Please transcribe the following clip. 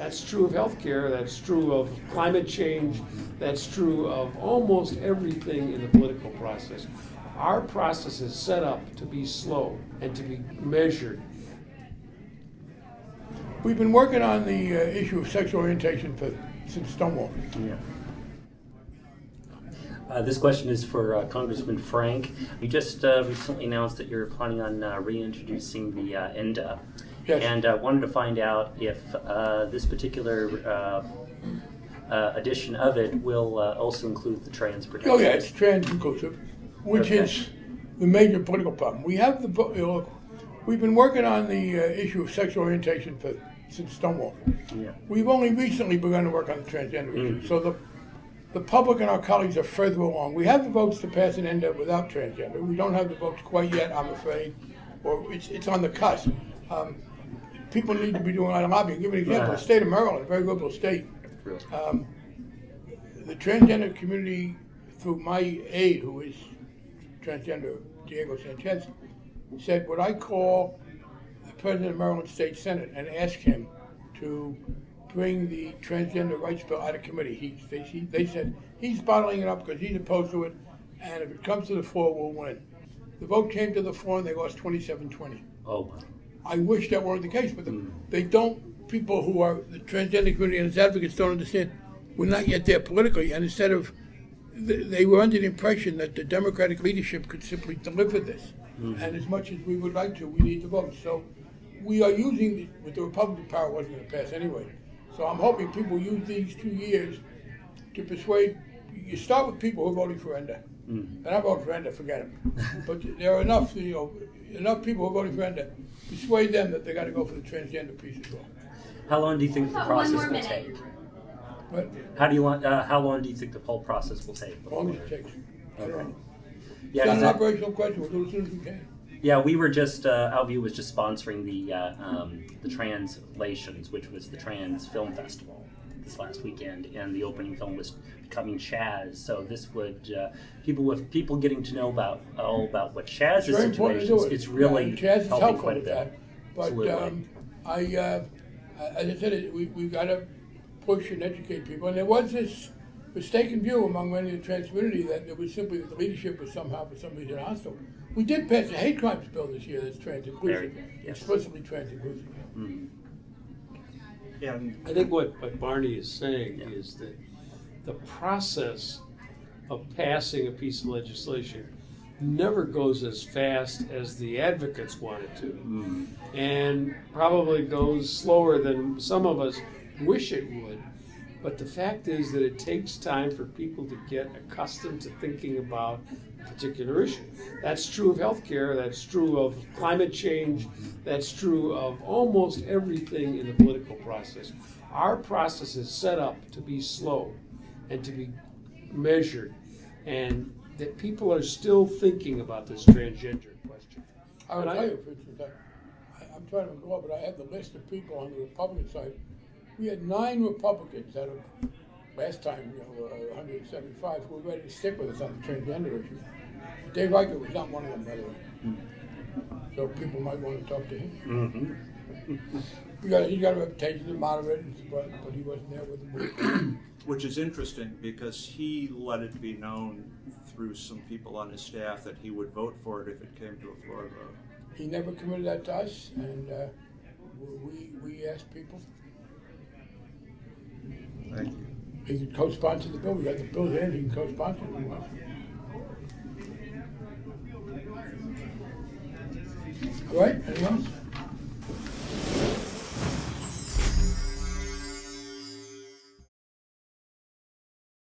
That's true of healthcare, that's true of climate change, that's true of almost everything in the political process. Our process is set up to be slow and to be measured. We've been working on the issue of sexual orientation since Stonewall. Yeah. This question is for Congressman Frank. You just recently announced that you're planning on reintroducing the ENDA. Yes. And wanted to find out if this particular edition of it will also include the trans protection. Oh yeah, it's trans-inclusive, which is the major political problem. We have we've been working on the issue of sexual orientation since Stonewall. Yeah. We've only recently begun to work on the transgender issue. So the public and our colleagues are further along. We have the votes to pass an ENDA without transgender. We don't have the votes quite yet, I'm afraid, or it's on the cusp. People need to be doing a lot of lobbying. Give an example: the state of Maryland, a very liberal state. The transgender community, through my aide, who is transgender, Diego Sanchez, said, would I call the president of Maryland State Senate and ask him to bring the transgender rights bill out of committee? They said he's bottling it up because he's opposed to it, and if it comes to the floor, we'll win. The vote came to the floor and they lost 27-20. Oh. I wish that weren't the case, but they don't. People who are the transgender community and its advocates don't understand. We're not yet there politically, and instead of, they were under the impression that the Democratic leadership could simply deliver this. And as much as we would like to, we need to vote. So we are using, with the Republican power wasn't going to pass anyway. So I'm hoping people use these 2 years to persuade. You start with people who are voting for ENDA. They're not voting for ENDA, forget them. But there are enough people who are voting for ENDA. Persuade them that they got to go for the transgender piece as well. How long do you think the process will take? But How long do you think the whole process will take? as long as it takes. I don't know. Yeah, It's not an 'cause operational question. We'll do it as soon as we can. yeah, we were just Alview was just sponsoring the translations, which was the Trans Film Festival this last weekend, and the opening film was Becoming Chaz. So this would people getting to know about what Chaz's It's very important to do situations. it. It's really Chaz is helping helpful quite a with bit. that. But Absolutely. as I said, we've got to push and educate people. And there was this mistaken view among many of the trans community that it was simply that the leadership was somehow for some reason hostile. We did pass a hate crimes bill this year that's trans-inclusive, Yes. explicitly trans-inclusive. Yeah, I think what Barney is saying is that the process of passing a piece of legislation never goes as fast as the advocates want it to, and probably goes slower than some of us wish it would. But the fact is that it takes time for people to get accustomed to thinking about a particular issue. That's true of healthcare, that's true of climate change, that's true of almost everything in the political process. Our process is set up to be slow and to be measured, and that people are still thinking about this transgender question. I will tell you, for instance, I'm trying to go up, but I had the list of people on the Republican side. We had 9 Republicans out of last time, 175, who were ready to stick with us on the transgender issue. Dave Reichert was not one of them, by the way. So people might want to talk to him. He's got a reputation as a moderate, but he wasn't there with them. which is interesting because he let it be known through some people on his staff that he would vote for it if it came to a floor vote. He never committed that to us, and we asked people. Thank you. He could co-sponsor the bill. We got the bill in. He can co-sponsor it if he wants. All right. Anyone else?